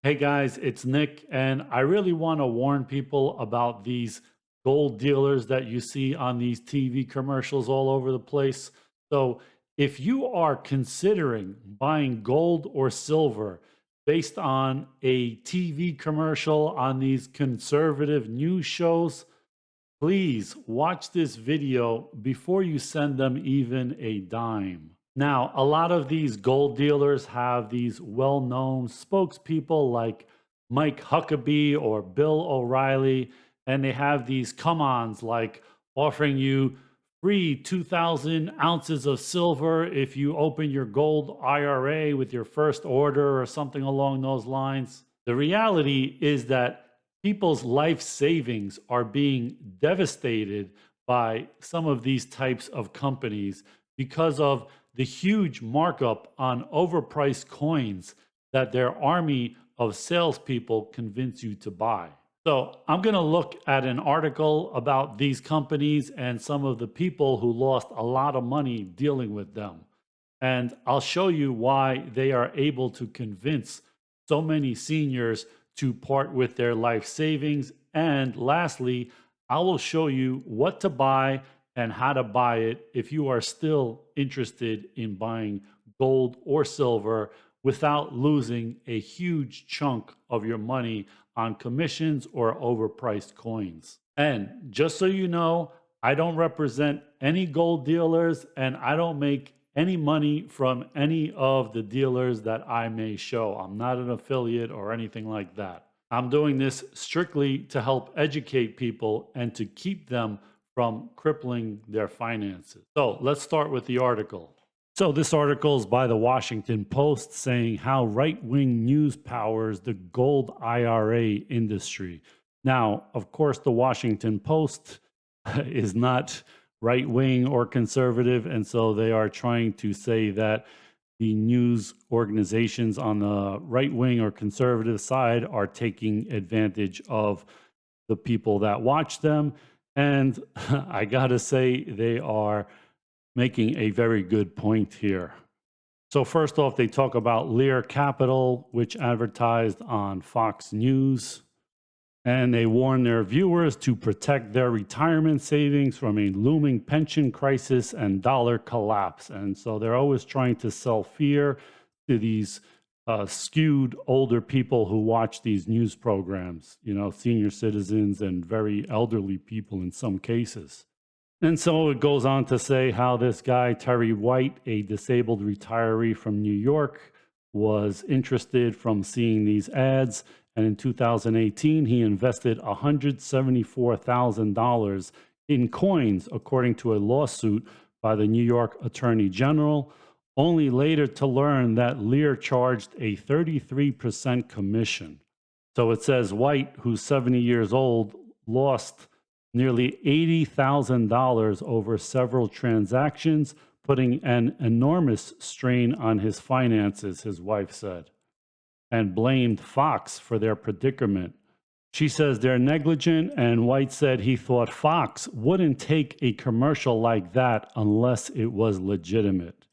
Hey guys, it's Nick, and I really want to warn people about these gold dealers that you see on these TV commercials all over the place. So, if you are considering buying gold or silver based on a TV commercial on these conservative news shows, please watch this video before you send them even a dime. Now, a lot of these gold dealers have these well known spokespeople like Mike Huckabee or Bill O'Reilly, and they have these come ons like offering you free 2,000 ounces of silver if you open your gold IRA with your first order or something along those lines. The reality is that people's life savings are being devastated by some of these types of companies because of the huge markup on overpriced coins that their army of salespeople convince you to buy. So, I'm going to look at an article about these companies and some of the people who lost a lot of money dealing with them. And I'll show you why they are able to convince so many seniors to part with their life savings. And lastly, I will show you what to buy and how to buy it if you are still interested in buying gold or silver without losing a huge chunk of your money on commissions or overpriced coins. And just so you know, I don't represent any gold dealers and I don't make any money from any of the dealers that I may show. I'm not an affiliate or anything like that. I'm doing this strictly to help educate people and to keep them from crippling their finances. So let's start with the article. So this article is by the Washington Post saying how right-wing news powers the gold IRA industry. Now, of course, the Washington Post is not right-wing or conservative, and so they are trying to say that the news organizations on the right-wing or conservative side are taking advantage of the people that watch them. And I gotta say, they are making a very good point here. So first off, they talk about Lear Capital, which advertised on Fox News, and they warn their viewers to protect their retirement savings from a looming pension crisis and dollar collapse. And so they're always trying to sell fear to these skewed older people who watch these news programs, senior citizens and very elderly people in some cases. And so it goes on to say how this guy, Terry White, a disabled retiree from New York, was interested from seeing these ads. And in 2018, he invested $174,000 in coins, according to a lawsuit by the New York Attorney General, only later to learn that Lear charged a 33% commission. So it says White, who's 70 years old, lost nearly $80,000 over several transactions, putting an enormous strain on his finances, his wife said, and blamed Fox for their predicament. She says they're negligent, and White said he thought Fox wouldn't take a commercial like that unless it was legitimate.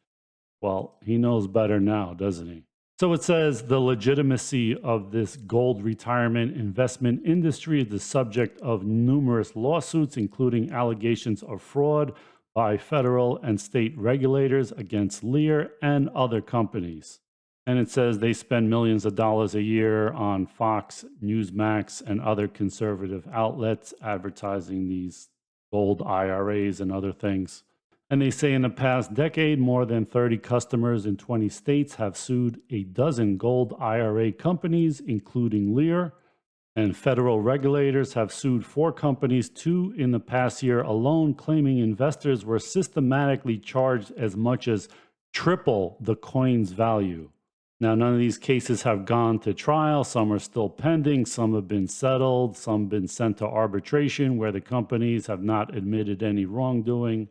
Well, he knows better now, doesn't he? So it says the legitimacy of this gold retirement investment industry is the subject of numerous lawsuits, including allegations of fraud by federal and state regulators against Lear and other companies. And it says they spend millions of dollars a year on Fox, Newsmax, and other conservative outlets advertising these gold IRAs and other things. And they say in the past decade, more than 30 customers in 20 states have sued a dozen gold IRA companies, including Lear. And federal regulators have sued 4 companies, 2 in the past year alone, claiming investors were systematically charged as much as triple the coin's value. Now, none of these cases have gone to trial. Some are still pending. Some have been settled. Some have been sent to arbitration where the companies have not admitted any wrongdoing.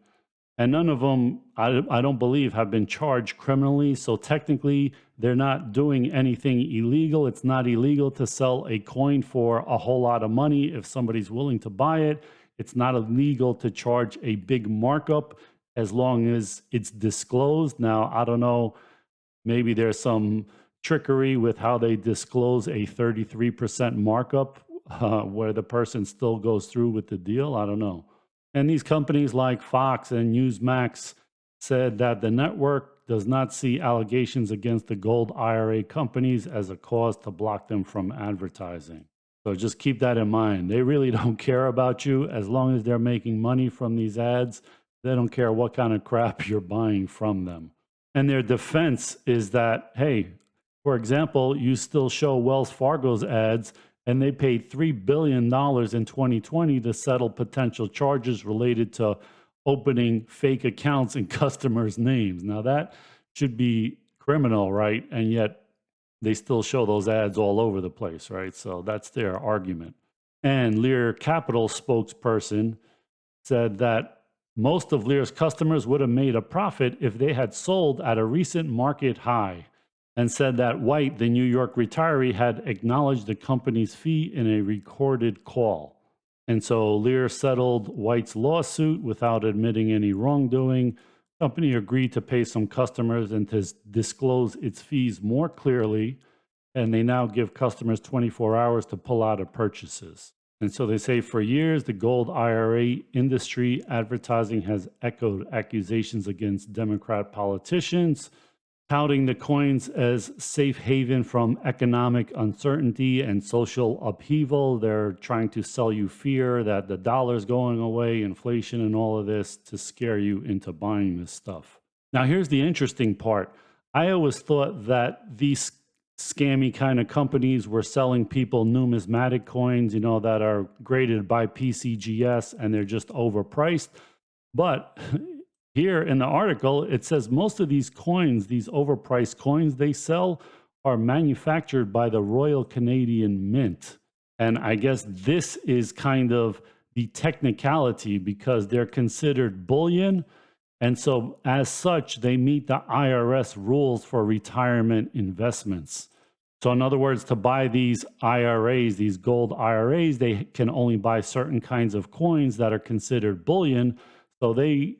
And none of them, I don't believe, have been charged criminally. So technically, they're not doing anything illegal. It's not illegal to sell a coin for a whole lot of money if somebody's willing to buy it. It's not illegal to charge a big markup as long as it's disclosed. Now, I don't know, maybe there's some trickery with how they disclose a 33% markup where the person still goes through with the deal. I don't know. And these companies like Fox and Newsmax said that the network does not see allegations against the Gold IRA companies as a cause to block them from advertising. So just keep that in mind. They really don't care about you as long as they're making money from these ads. They don't care what kind of crap you're buying from them. And their defense is that, hey, for example, you still show Wells Fargo's ads and they paid $3 billion in 2020 to settle potential charges related to opening fake accounts in customers' names. Now that should be criminal, right? And yet they still show those ads all over the place, right? So that's their argument. And Lear Capital spokesperson said that most of Lear's customers would have made a profit if they had sold at a recent market high, and said that White, the New York retiree, had acknowledged the company's fee in a recorded call. And so Lear settled White's lawsuit without admitting any wrongdoing. The company agreed to pay some customers and to disclose its fees more clearly, and they now give customers 24 hours to pull out of purchases. And so they say for years, the Gold IRA industry advertising has echoed accusations against Democrat politicians, touting the coins as safe haven from economic uncertainty and social upheaval. They're trying to sell you fear that the dollar's going away, inflation and all of this to scare you into buying this stuff. Now, here's the interesting part. I always thought that these scammy kind of companies were selling people numismatic coins, that are graded by PCGS and they're just overpriced. But here in the article, it says most of these coins, these overpriced coins they sell, are manufactured by the Royal Canadian Mint. And I guess this is kind of the technicality because they're considered bullion. And so as such, they meet the IRS rules for retirement investments. So in other words, to buy these IRAs, these gold IRAs, they can only buy certain kinds of coins that are considered bullion. So they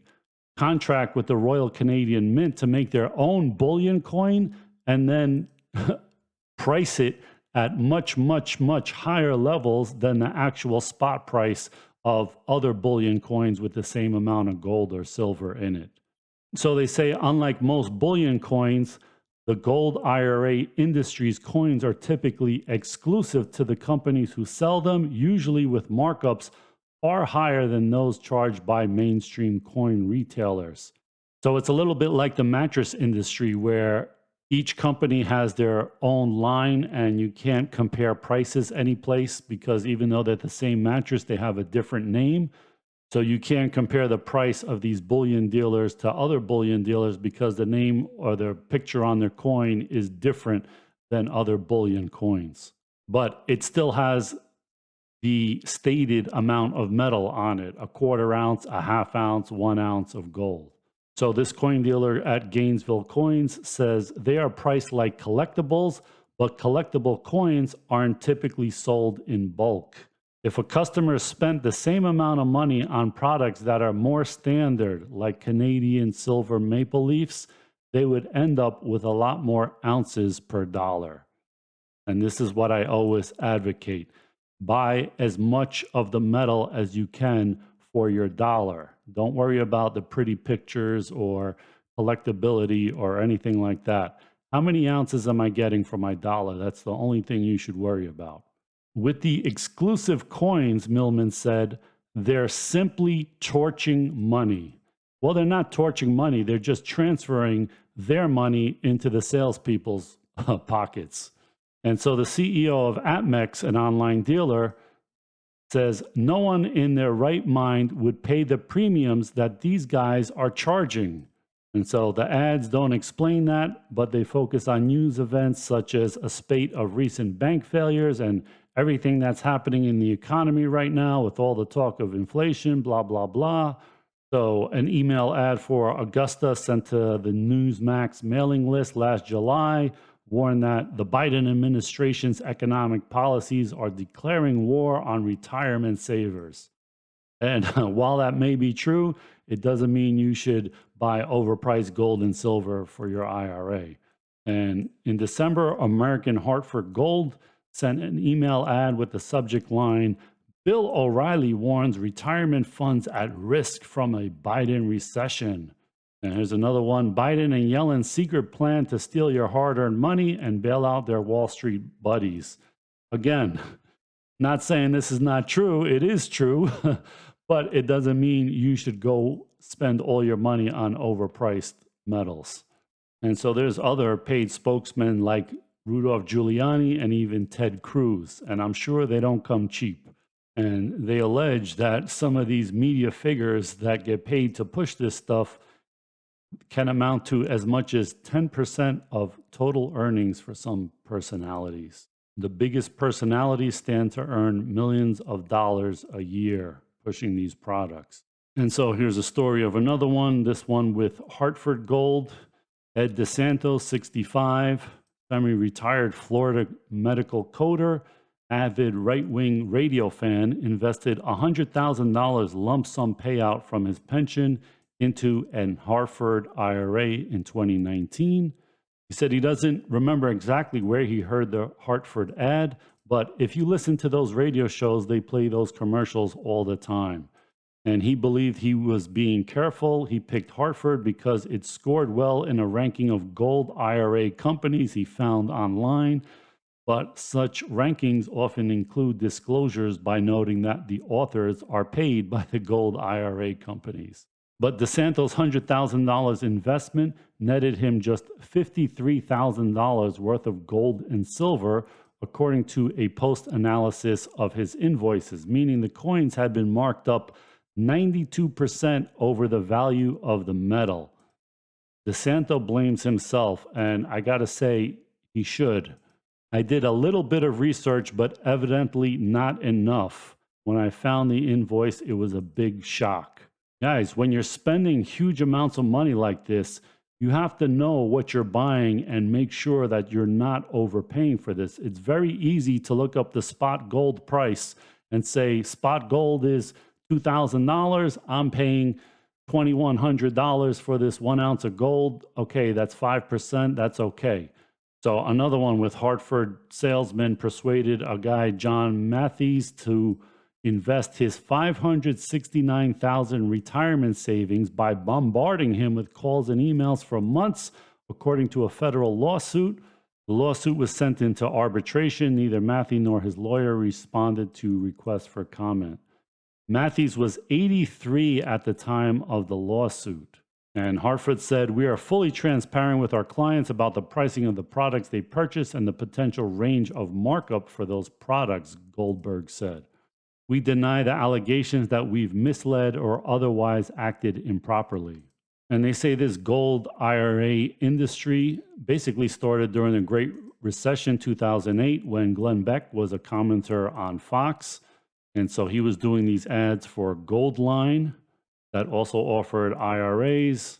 contract with the Royal Canadian Mint to make their own bullion coin and then price it at much, much, much higher levels than the actual spot price of other bullion coins with the same amount of gold or silver in it. So they say, unlike most bullion coins, the Gold IRA industry's coins are typically exclusive to the companies who sell them, usually with markups far higher than those charged by mainstream coin retailers. So it's a little bit like the mattress industry where each company has their own line and you can't compare prices any place because even though they're the same mattress, they have a different name. So you can't compare the price of these bullion dealers to other bullion dealers because the name or the picture on their coin is different than other bullion coins. But it still has the stated amount of metal on it, a quarter ounce, a half ounce, 1 ounce of gold. So this coin dealer at Gainesville Coins says they are priced like collectibles, but collectible coins aren't typically sold in bulk. If a customer spent the same amount of money on products that are more standard, like Canadian silver maple leafs, they would end up with a lot more ounces per dollar. And this is what I always advocate. Buy as much of the metal as you can for your dollar. Don't worry about the pretty pictures or collectability or anything like that. How many ounces am I getting for my dollar? That's the only thing you should worry about. With the exclusive coins, Millman said, they're simply torching money. Well, they're not torching money. They're just transferring their money into the salespeople's pockets. And so the CEO of Atmex, an online dealer, says no one in their right mind would pay the premiums that these guys are charging. And so the ads don't explain that, but they focus on news events such as a spate of recent bank failures and everything that's happening in the economy right now with all the talk of inflation, blah, blah, blah. So an email ad for Augusta sent to the Newsmax mailing list last July warned that the Biden administration's economic policies are declaring war on retirement savers. And while that may be true, it doesn't mean you should buy overpriced gold and silver for your IRA. And in December, American Hartford Gold sent an email ad with the subject line, Bill O'Reilly warns retirement funds at risk from a Biden recession. And here's another one, Biden and Yellen's secret plan to steal your hard-earned money and bail out their Wall Street buddies. Again, not saying this is not true, it is true, but it doesn't mean you should go spend all your money on overpriced metals. And so there's other paid spokesmen like Rudolph Giuliani and even Ted Cruz, and I'm sure they don't come cheap. And they allege that some of these media figures that get paid to push this stuff can amount to as much as 10% of total earnings for some personalities. The biggest personalities stand to earn millions of dollars a year pushing these products. And so here's a story of another one, this one with Hartford Gold. Ed DeSanto, 65, semi-retired Florida medical coder, avid right-wing radio fan, invested $100,000 lump sum payout from his pension into an Hartford IRA in 2019. He said he doesn't remember exactly where he heard the Hartford ad, but if you listen to those radio shows, they play those commercials all the time. And he believed he was being careful. He picked Hartford because it scored well in a ranking of Gold IRA companies he found online. But such rankings often include disclosures by noting that the authors are paid by the Gold IRA companies. But DeSanto's $100,000 investment netted him just $53,000 worth of gold and silver, according to a post-analysis of his invoices, meaning the coins had been marked up 92% over the value of the metal. DeSanto blames himself, and I gotta say, he should. I did a little bit of research, but evidently not enough. When I found the invoice, it was a big shock. Guys, when you're spending huge amounts of money like this, you have to know what you're buying and make sure that you're not overpaying for this. It's very easy to look up the spot gold price and say, spot gold is $2,000, I'm paying $2,100 for this 1 ounce of gold. Okay, that's 5%, that's okay. So another one with Hartford salesman persuaded a guy, John Matthews, to invest his $569,000 retirement savings by bombarding him with calls and emails for months, according to a federal lawsuit. The lawsuit was sent into arbitration. Neither Matthew nor his lawyer responded to requests for comment. Matthews was 83 at the time of the lawsuit. And Hartford said, we are fully transparent with our clients about the pricing of the products they purchase and the potential range of markup for those products, Goldberg said. We deny the allegations that we've misled or otherwise acted improperly. And they say this gold IRA industry basically started during the Great Recession 2008 when Glenn Beck was a commenter on Fox. And so he was doing these ads for Gold Line that also offered IRAs.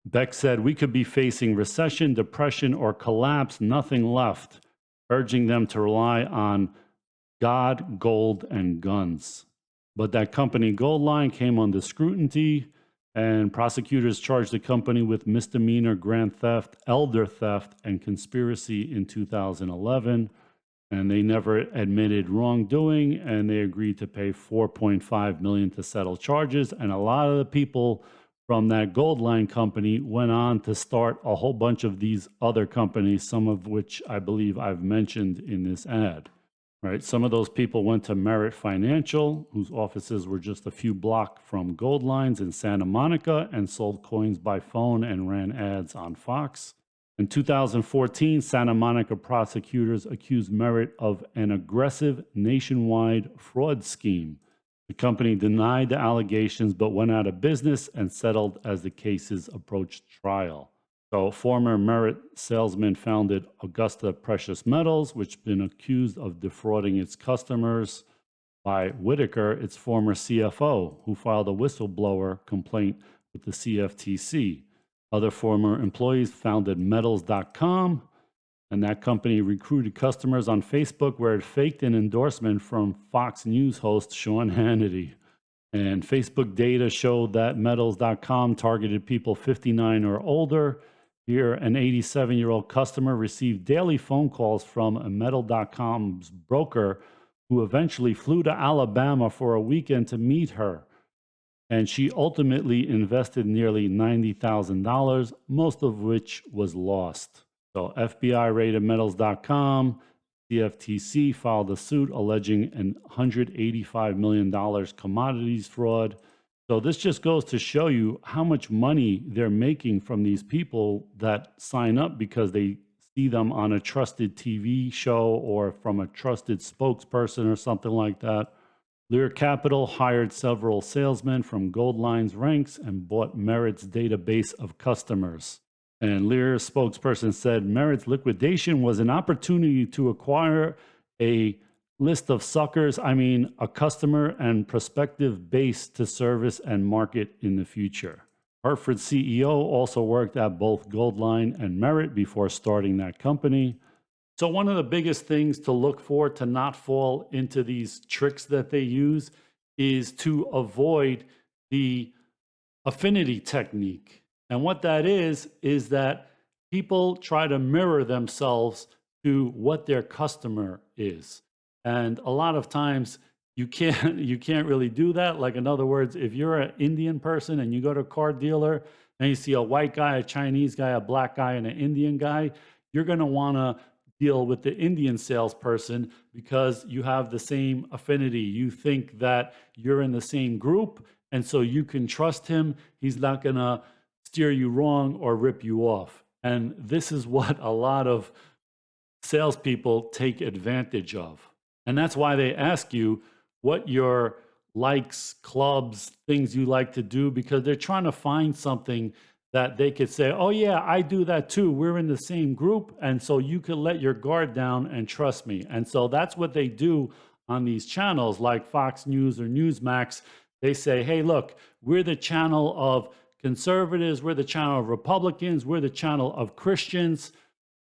Beck said, we could be facing recession, depression, or collapse, nothing left, urging them to rely on God, gold, and guns. But that company Gold Line came under scrutiny, and prosecutors charged the company with misdemeanor grand theft, elder theft, and conspiracy in 2011. And they never admitted wrongdoing, and they agreed to pay $4.5 million to settle charges. And a lot of the people from that Gold Line company went on to start a whole bunch of these other companies, some of which I believe I've mentioned in this ad. Right? Some of those people went to Merit Financial, whose offices were just a few blocks from Gold Lines in Santa Monica, and sold coins by phone and ran ads on Fox. In 2014, Santa Monica prosecutors accused Merit of an aggressive nationwide fraud scheme. The company denied the allegations but went out of business and settled as the cases approached trial. So former Merit salesman founded Augusta Precious Metals, which has been accused of defrauding its customers, by Whitaker, its former CFO, who filed a whistleblower complaint with the CFTC. Other former employees founded Metals.com, and that company recruited customers on Facebook where it faked an endorsement from Fox News host Sean Hannity. And Facebook data showed that Metals.com targeted people 59 or older Here, an 87-year-old customer received daily phone calls from a Metal.com's broker who eventually flew to Alabama for a weekend to meet her. And she ultimately invested nearly $90,000, most of which was lost. So FBI raided Metals.com. CFTC filed a suit alleging an $185 million commodities fraud. So this just goes to show you how much money they're making from these people that sign up because they see them on a trusted TV show or from a trusted spokesperson or something like that. Lear Capital hired several salesmen from Gold Line's ranks and bought Merit's database of customers. And Lear's spokesperson said Merit's liquidation was an opportunity to acquire a list of suckers, a customer and prospective base to service and market in the future. Hartford CEO also worked at both Gold Line and Merit before starting that company. So one of the biggest things to look for to not fall into these tricks that they use is to avoid the affinity technique. And what that is that people try to mirror themselves to what their customer is. And a lot of times you can't really do that. Like, in other words, if you're an Indian person and you go to a car dealer and you see a white guy, a Chinese guy, a black guy, and an Indian guy, you're going to want to deal with the Indian salesperson because you have the same affinity. You think that you're in the same group, and so you can trust him. He's not going to steer you wrong or rip you off. And this is what a lot of salespeople take advantage of. And that's why they ask you what your likes, clubs, things you like to do, because they're trying to find something that they could say, oh yeah, I do that too. We're in the same group. And so you could let your guard down and trust me. And so that's what they do on these channels like Fox News or Newsmax. They say, hey, look, we're the channel of conservatives. We're the channel of Republicans. We're the channel of Christians.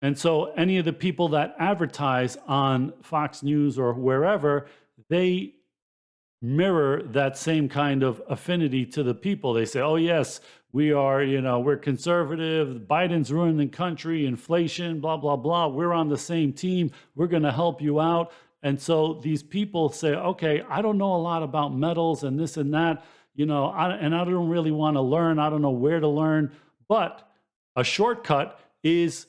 And so any of the people that advertise on Fox News or wherever, they mirror that same kind of affinity to the people. They say, oh yes, we are, we're conservative, Biden's ruining the country, inflation, blah, blah, blah. We're on the same team. We're going to help you out. And so these people say, okay, I don't know a lot about metals and this and that, and I don't really want to learn. I don't know where to learn. But a shortcut is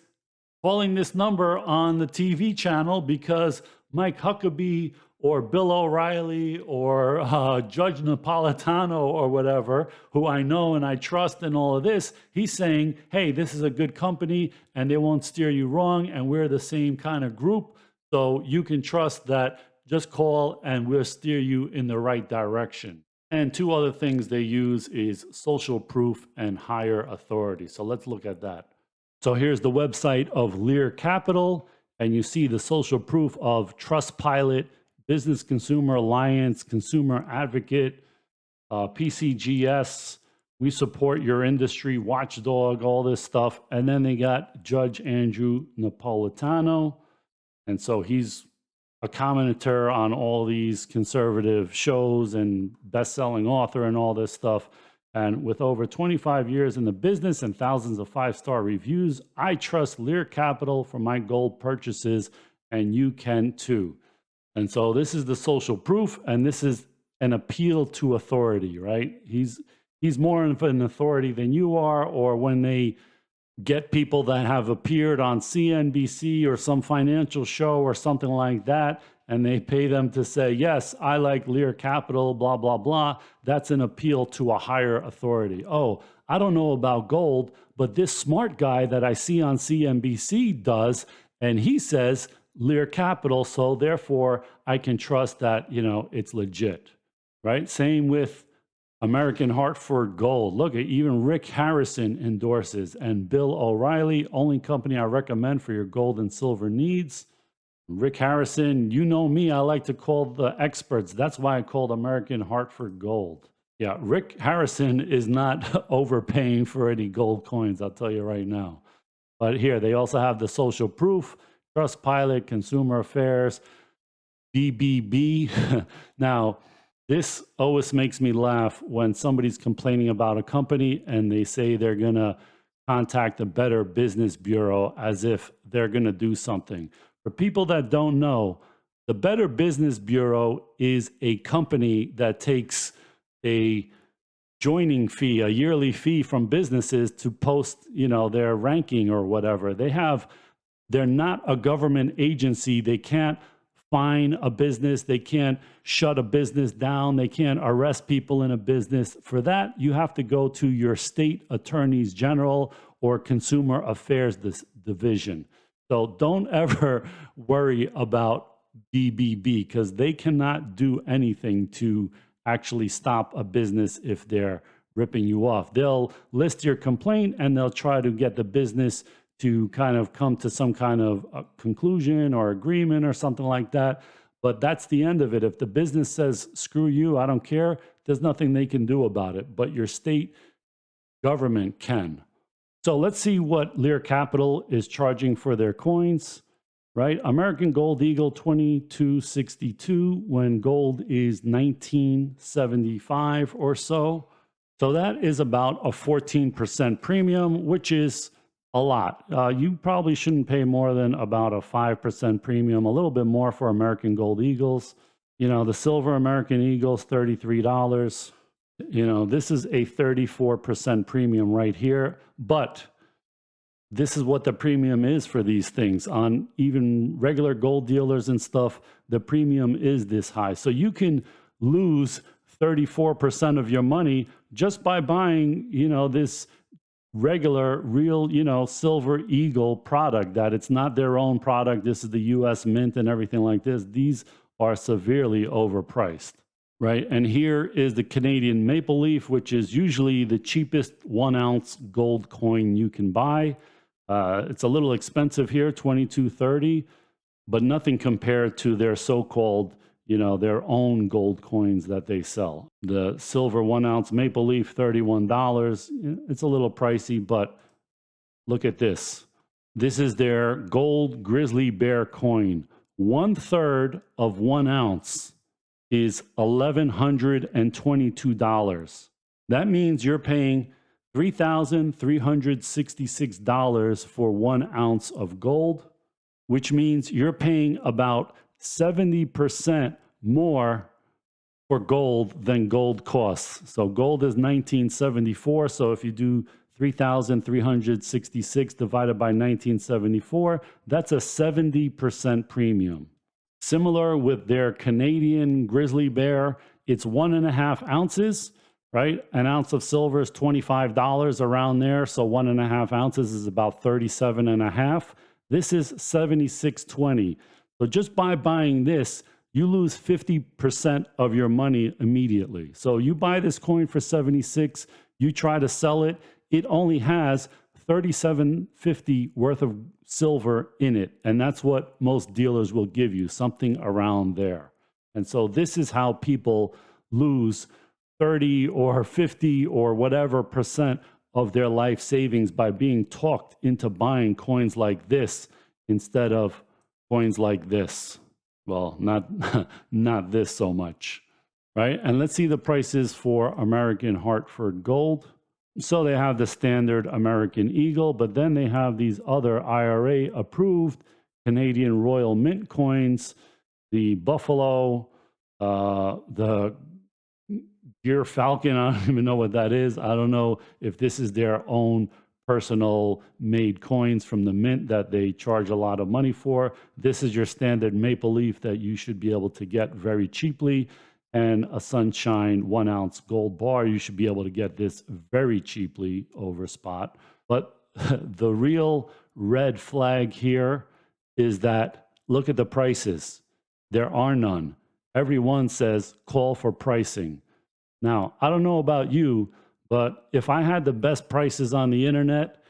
calling this number on the TV channel because Mike Huckabee or Bill O'Reilly or Judge Napolitano or whatever, who I know and I trust in all of this, he's saying, hey, this is a good company and they won't steer you wrong and we're the same kind of group. So you can trust that. Just call and we'll steer you in the right direction. And two other things they use is social proof and higher authority. So let's look at that. So here's the website of Lear Capital, and you see the social proof of Trustpilot, Business Consumer Alliance, Consumer Advocate, PCGS, We Support Your Industry, Watchdog, all this stuff. And then they got Judge Andrew Napolitano. And so he's a commentator on all these conservative shows and best-selling author and all this stuff. And with over 25 years in the business and thousands of five-star reviews, I trust Lear Capital for my gold purchases, and you can too. And so this is the social proof, and this is an appeal to authority, right? He's more of an authority than you are, or when they get people that have appeared on CNBC or some financial show or something like that, and they pay them to say, yes, I like Lear Capital, blah, blah, blah. That's an appeal to a higher authority. Oh, I don't know about gold, but this smart guy that I see on CNBC does, and he says Lear Capital, so therefore I can trust that, it's legit, right? Same with American Hartford Gold. Look, even Rick Harrison endorses, and Bill O'Reilly, only company I recommend for your gold and silver needs. Rick Harrison, you know me, I like to call the experts. That's why I called American Hartford Gold. Yeah, Rick Harrison is not overpaying for any gold coins, I'll tell you right now. But here, they also have the social proof, Trustpilot, Consumer Affairs, BBB. Now, this always makes me laugh when somebody's complaining about a company and they say they're going to contact the Better Business Bureau as if they're going to do something. For people that don't know, the Better Business Bureau is a company that takes a joining fee, a yearly fee from businesses to post, their ranking or whatever. They're not a government agency. They can't fine a business. They can't shut a business down. They can't arrest people in a business. For that, you have to go to your state attorneys general or consumer affairs division. So don't ever worry about BBB because they cannot do anything to actually stop a business if they're ripping you off. They'll list your complaint and they'll try to get the business to kind of come to some kind of a conclusion or agreement or something like that. But that's the end of it. If the business says, screw you, I don't care, there's nothing they can do about it. But your state government can. So let's see what Lear Capital is charging for their coins, right? American Gold Eagle 2262 when gold is 1975 or so. So that is about a 14% premium, which is a lot. You probably shouldn't pay more than about a 5% premium, a little bit more for American Gold Eagles. The silver American Eagles, $33. This is a 34% premium right here. But this is what the premium is for these things. On even regular gold dealers and stuff, the premium is this high. So you can lose 34% of your money just by buying, this regular, real, Silver Eagle product, that it's not their own product. This is the US Mint and everything like this. These are severely overpriced, right? And here is the Canadian Maple Leaf, which is usually the cheapest 1 ounce gold coin you can buy. It's a little expensive here, $22.30, but nothing compared to their so-called, their own gold coins that they sell. The silver 1 ounce Maple Leaf, $31. It's a little pricey, but look at this. This is their gold grizzly bear coin. 1/3 of 1 ounce is $1,122. That means you're paying $3,366 for 1 ounce of gold, which means you're paying about 70% more for gold than gold costs. So gold is 1974. So if you do 3,366 divided by 1974, that's a 70% premium. Similar with their Canadian grizzly bear, it's 1.5 ounces, right? An ounce of silver is $25 around there. So 1.5 ounces is about 37.5. This is $76.20. So just by buying this, you lose 50% of your money immediately. So you buy this coin for 76, you try to sell it, it only has $37.50 worth of silver in it. And that's what most dealers will give you, something around there. And so this is how people lose 30 or 50 or whatever percent of their life savings by being talked into buying coins like this instead of coins like this. Well, not this so much, right? And let's see the prices for American Hartford Gold. So they have the standard American Eagle, but then they have these other IRA approved Canadian Royal Mint coins, the Buffalo, the Gear Falcon. I don't even know what that is. I don't know if this is their own personal made coins from the mint that they charge a lot of money for. This is your standard Maple Leaf that you should be able to get very cheaply. And a Sunshine 1 ounce gold bar, you should be able to get this very cheaply over spot. But the real red flag here is that look at the prices. There are none. Everyone says call for pricing. Now, I don't know about you, but if I had the best prices on the internet,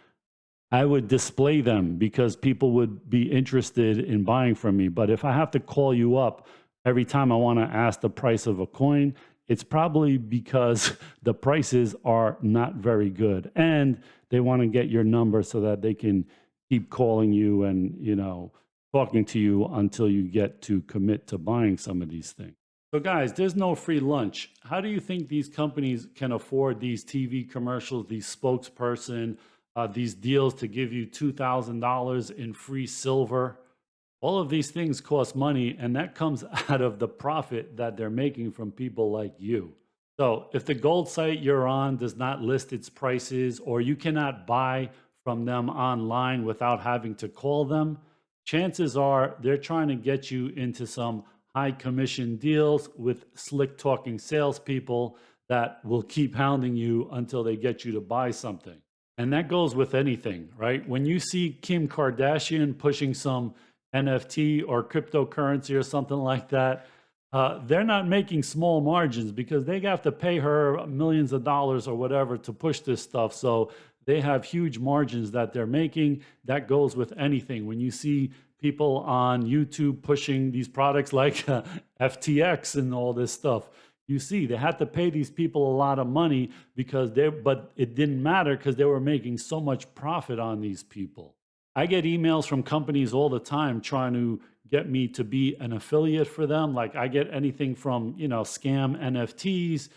I would display them because people would be interested in buying from me. But if I have to call you up every time I want to ask the price of a coin, it's probably because the prices are not very good. And they want to get your number so that they can keep calling you and, talking to you until you get to commit to buying some of these things. So guys, there's no free lunch. How do you think these companies can afford these TV commercials, these spokesperson, these deals to give you $2,000 in free silver. All of these things cost money, and that comes out of the profit that they're making from people like you. So if the gold site you're on does not list its prices, or you cannot buy from them online without having to call them, chances are they're trying to get you into some high commission deals with slick talking salespeople that will keep hounding you until they get you to buy something. And that goes with anything, right? When you see Kim Kardashian pushing some NFT or cryptocurrency or something like that, they're not making small margins because they have to pay her millions of dollars or whatever to push this stuff. So they have huge margins that they're making. That goes with anything. When you see people on YouTube pushing these products like FTX and all this stuff, you see they had to pay these people a lot of money but it didn't matter because they were making so much profit on these people. I get emails from companies all the time trying to get me to be an affiliate for them. Like I get anything from, scam NFTs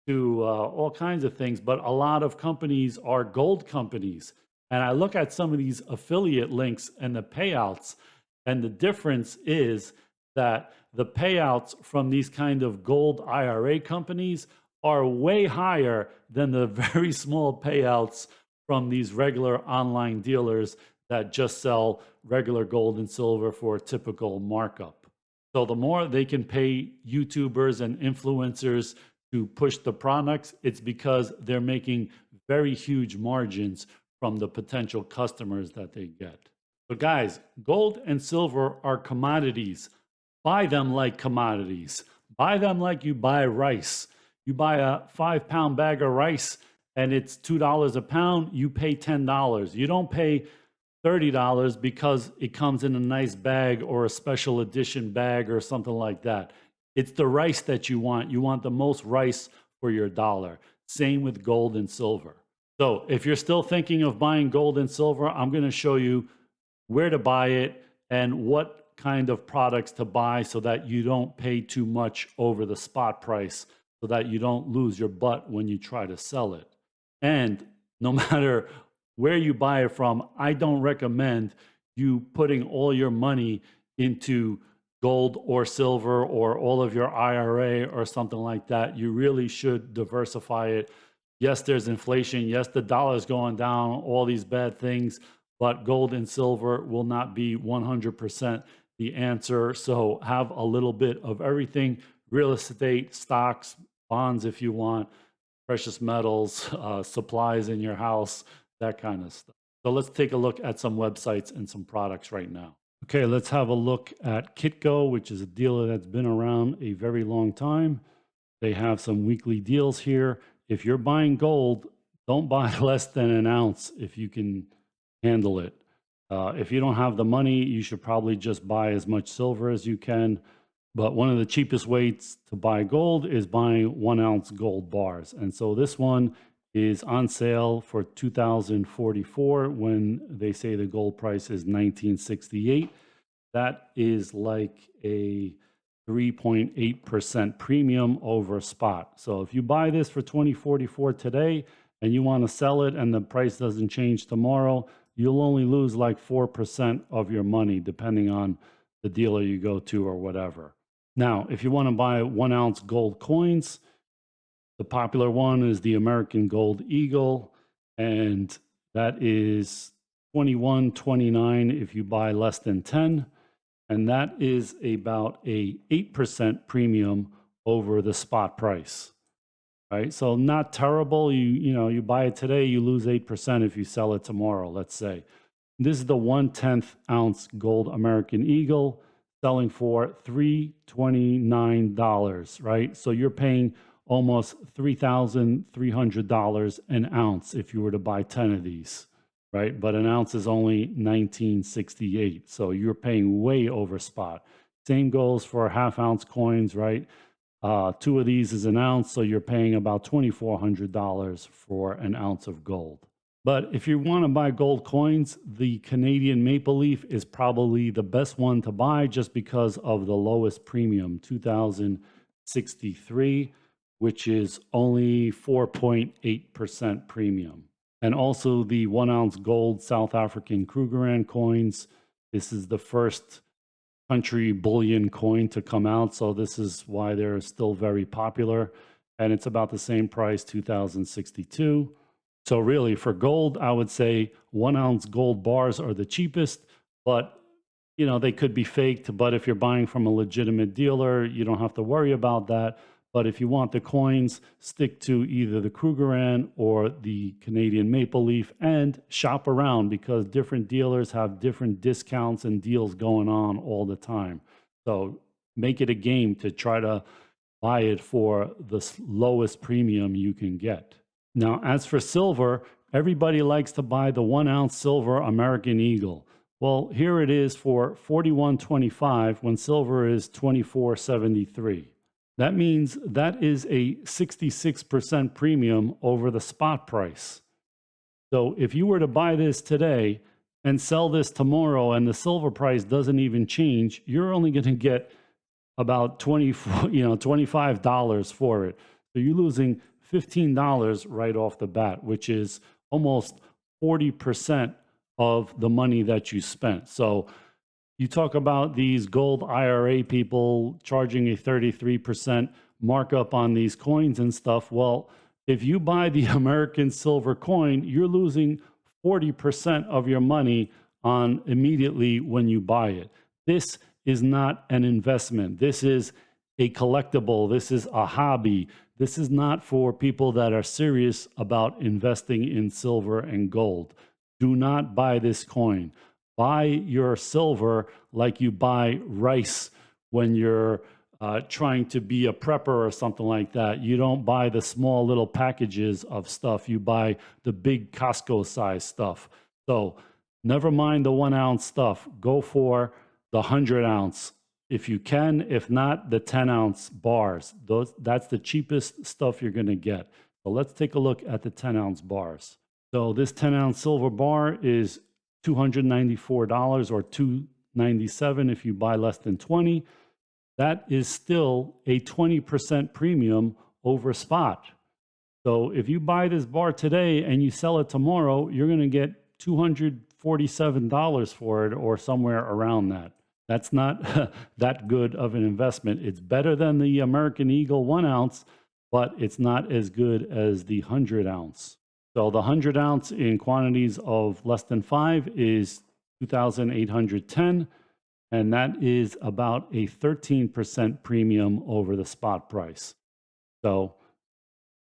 to all kinds of things, but a lot of companies are gold companies. And I look at some of these affiliate links and the payouts, and the difference is that the payouts from these kind of gold IRA companies are way higher than the very small payouts from these regular online dealers that just sell regular gold and silver for a typical markup. So the more they can pay YouTubers and influencers to push the products, it's because they're making very huge margins from the potential customers that they get. But guys, gold and silver are commodities. Buy them like commodities. Buy them like you buy rice. You buy a 5-pound bag of rice and it's $2 a pound, you pay $10. You don't pay $30 because it comes in a nice bag or a special edition bag or something like that. It's the rice that you want. You want the most rice for your dollar. Same with gold and silver. So if you're still thinking of buying gold and silver, I'm going to show you where to buy it and what kind of products to buy so that you don't pay too much over the spot price, so that you don't lose your butt when you try to sell it. And no matter where you buy it from, I don't recommend you putting all your money into gold or silver or all of your IRA or something like that. You really should diversify it. Yes, there's inflation. Yes, the dollar is going down, all these bad things, but gold and silver will not be 100% the answer. So have a little bit of everything: real estate, stocks, bonds if you want, precious metals, supplies in your house, that kind of stuff. So let's take a look at some websites and some products right now. Okay, let's have a look at Kitco, which is a dealer that's been around a very long time. They have some weekly deals here. If you're buying gold, don't buy less than an ounce if you can handle it. If you don't have the money, you should probably just buy as much silver as you can. But one of the cheapest ways to buy gold is buying 1 ounce gold bars. And so this one is on sale for $2,044 when they say the gold price is $1,968. That is like a 3.8% premium over spot. So if you buy this for $2,044 today and you want to sell it and the price doesn't change tomorrow, you'll only lose like 4% of your money, depending on the dealer you go to or whatever. Now, if you want to buy 1 ounce gold coins, the popular one is the American Gold Eagle, and that is $21.29 if you buy less than 10, and that is about a 8% premium over the spot price. Right? So not terrible. You buy it today, you lose 8% if you sell it tomorrow, let's say. This is the 1/10 ounce gold American Eagle, selling for $329, right? So you're paying almost $3,300 an ounce if you were to buy 10 of these, right? But an ounce is only $19.68, so you're paying way over spot. Same goes for half-ounce coins, right? 2 of these is an ounce, so you're paying about $2,400 for an ounce of gold. But if you want to buy gold coins, the Canadian Maple Leaf is probably the best one to buy just because of the lowest premium, $2,063, which is only 4.8% premium. And also the 1 ounce gold South African Krugerrand coins. This is the first country bullion coin to come out, so this is why they're still very popular. And it's about the same price, 2062. So really, for gold, I would say 1 ounce gold bars are the cheapest, but they could be faked. But if you're buying from a legitimate dealer, you don't have to worry about that. But if you want the coins, stick to either the Krugerrand or the Canadian Maple Leaf and shop around, because different dealers have different discounts and deals going on all the time. So make it a game to try to buy it for the lowest premium you can get. Now, as for silver, everybody likes to buy the 1 ounce silver American Eagle. Well, here it is for $41.25 when silver is $24.73. That means that is a 66% premium over the spot price. So if you were to buy this today and sell this tomorrow and the silver price doesn't even change, you're only going to get about $25 for it. So you're losing $15 right off the bat, which is almost 40% of the money that you spent. So you talk about these Gold IRA people charging a 33% markup on these coins and stuff. Well, if you buy the American silver coin, you're losing 40% of your money on immediately when you buy it. This is not an investment. This is a collectible. This is a hobby. This is not for people that are serious about investing in silver and gold. Do not buy this coin. Buy your silver like you buy rice when you're trying to be a prepper or something like that. You don't buy the small little packages of stuff. You buy the big Costco size stuff. So never mind the 1 ounce stuff. Go for the 100 ounce if you can. If not, the 10 ounce bars. That's the cheapest stuff you're going to get. So let's take a look at the 10 ounce bars. So this 10 ounce silver bar is $294 or $297 if you buy less than 20. That is still a 20% premium over spot. So if you buy this bar today and you sell it tomorrow, you're going to get $247 for it or somewhere around that. That's not that good of an investment. It's better than the American Eagle 1 ounce, but it's not as good as the 100 ounce. So the 100 ounce in quantities of less than 5 is 2,810, and that is about a 13% premium over the spot price. So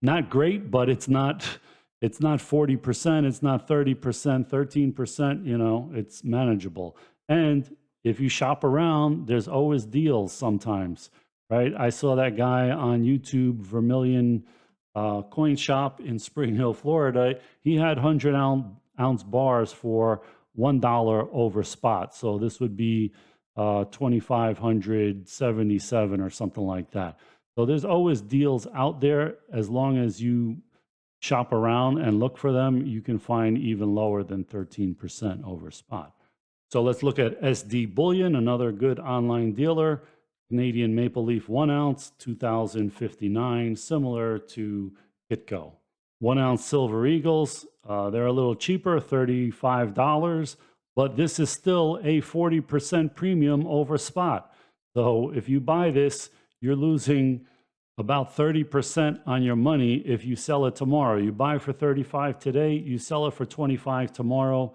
not great, but it's not 40%, it's not 30%, 13%, it's manageable. And if you shop around, there's always deals sometimes, right? I saw that guy on YouTube, Vermilion Coin Shop in Spring Hill, Florida. He had 100-ounce bars for $1 over spot. So this would be 2,577 or something like that. So there's always deals out there. As long as you shop around and look for them, you can find even lower than 13% over spot. So let's look at SD Bullion, another good online dealer. Canadian Maple Leaf 1 ounce, 2,059, similar to Kitco. 1 ounce Silver Eagles, they're a little cheaper, $35, but this is still a 40% premium over spot. So if you buy this, you're losing about 30% on your money if you sell it tomorrow. You buy for 35 today, you sell it for 25 tomorrow.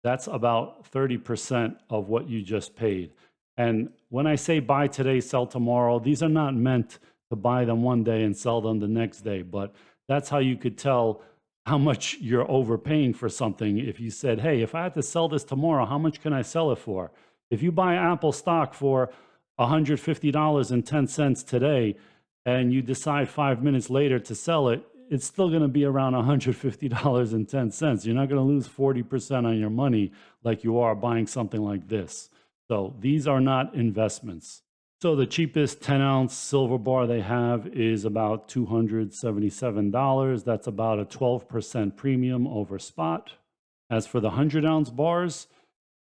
That's about 30% of what you just paid. And when I say buy today, sell tomorrow, these are not meant to buy them one day and sell them the next day, but that's how you could tell how much you're overpaying for something. If you said, hey, if I had to sell this tomorrow, how much can I sell it for? If you buy Apple stock for $150.10 today, and you decide 5 minutes later to sell it, it's still going to be around $150.10. You're not going to lose 40% on your money like you are buying something like this. So these are not investments. So the cheapest 10-ounce silver bar they have is about $277. That's about a 12% premium over spot. As for the 100-ounce bars,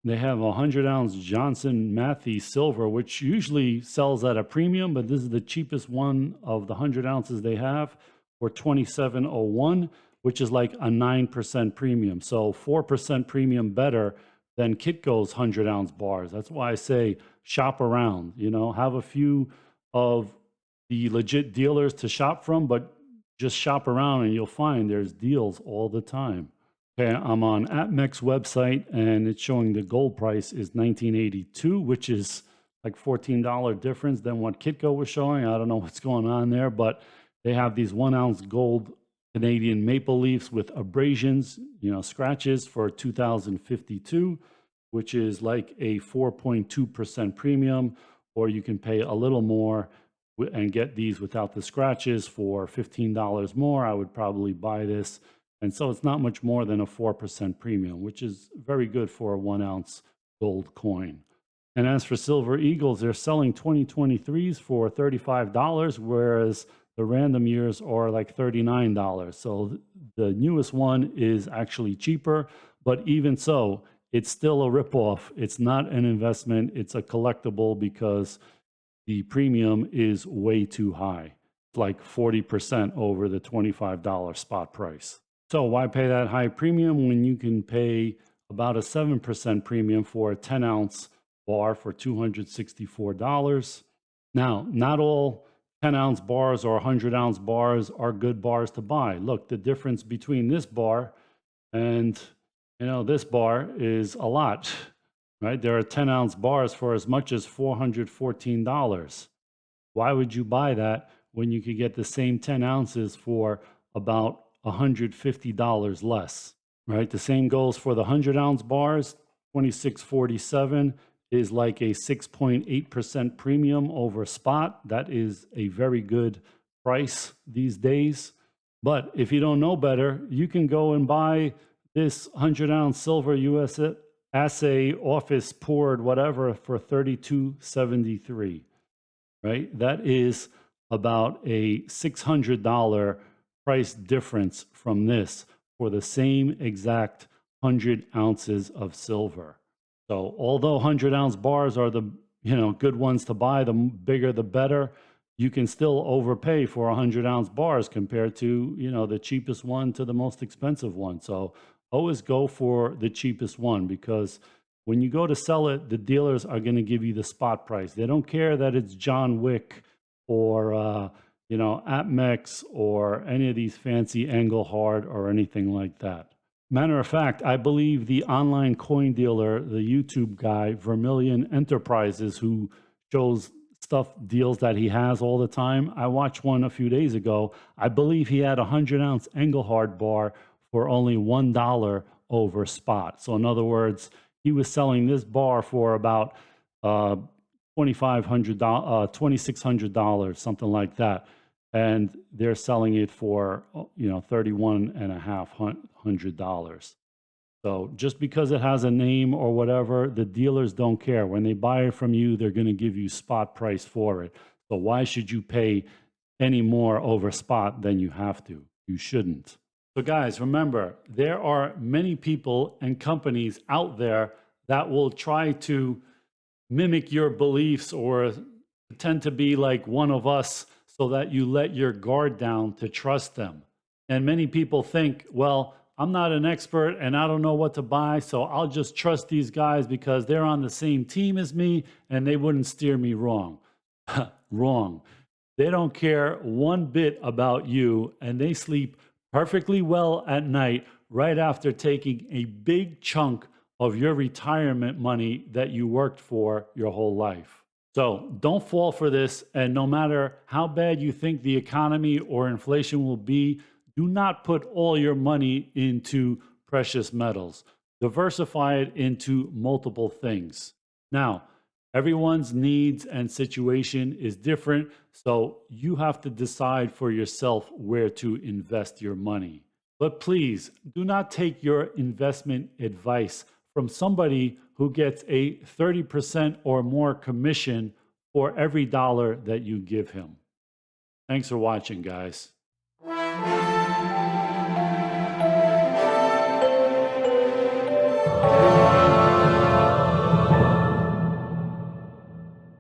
they have a 100-ounce Johnson Matthey silver, which usually sells at a premium, but this is the cheapest one of the 100 ounces they have for $27.01. which is like a 9% premium. So 4% premium better than Kitco's 100-ounce bars. That's why I say shop around, have a few of the legit dealers to shop from, but just shop around and you'll find there's deals all the time. Okay, I'm on APMEX website and it's showing the gold price is 1982, which is like $14 difference than what Kitco was showing. I don't know what's going on there, but they have these 1-ounce gold Canadian maple leafs with abrasions, scratches for 2052, which is like a 4.2% premium, or you can pay a little more and get these without the scratches for $15 more. I would probably buy this. And so it's not much more than a 4% premium, which is very good for a 1-ounce gold coin. And as for Silver Eagles, they're selling 2023s for $35, whereas the random years are like $39. So the newest one is actually cheaper, but even so, it's still a ripoff. It's not an investment. It's a collectible because the premium is way too high. It's like 40% over the $25 spot price. So why pay that high premium when you can pay about a 7% premium for a 10-ounce bar for $264? Now, not all 10-ounce bars or 100-ounce bars are good bars to buy. Look, the difference between this bar and this bar is a lot, right? There are 10-ounce bars for as much as $414. Why would you buy that when you could get the same 10 ounces for about $150 less, right? The same goes for the 100-ounce bars. 2647 is like a 6.8% premium over spot. That is a very good price these days. But if you don't know better, you can go and buy this 100-ounce silver US assay office poured whatever for $32.73, right? That is about a $600 price difference from this for the same exact 100 ounces of silver. So although 100-ounce bars are the good ones to buy, the bigger the better, you can still overpay for 100-ounce bars compared to the cheapest one to the most expensive one. So always go for the cheapest one, because when you go to sell it, the dealers are going to give you the spot price. They don't care that it's John Wick or APMEX or any of these fancy Engelhard or anything like that. Matter of fact, I believe the online coin dealer, the YouTube guy, Vermilion Enterprises, who shows deals that he has all the time. I watched one a few days ago. I believe he had a 100-ounce Engelhard bar for only $1 over spot. So in other words, he was selling this bar for about $2,600, something like that. And they're selling it for, $31,500. So just because it has a name or whatever, the dealers don't care. When they buy it from you, they're going to give you spot price for it. So why should you pay any more over spot than you have to? You shouldn't. So guys, remember, there are many people and companies out there that will try to mimic your beliefs or pretend to be like one of us so that you let your guard down to trust them. And many people think, well, I'm not an expert and I don't know what to buy, so I'll just trust these guys because they're on the same team as me and they wouldn't steer me wrong. Wrong. They don't care one bit about you, and they sleep perfectly well at night right after taking a big chunk of your retirement money that you worked for your whole life. So don't fall for this, and no matter how bad you think the economy or inflation will be, do not put all your money into precious metals. Diversify it into multiple things. Now, everyone's needs and situation is different, so you have to decide for yourself where to invest your money. But please do not take your investment advice from somebody who gets a 30% or more commission for every dollar that you give him. Thanks for watching, guys.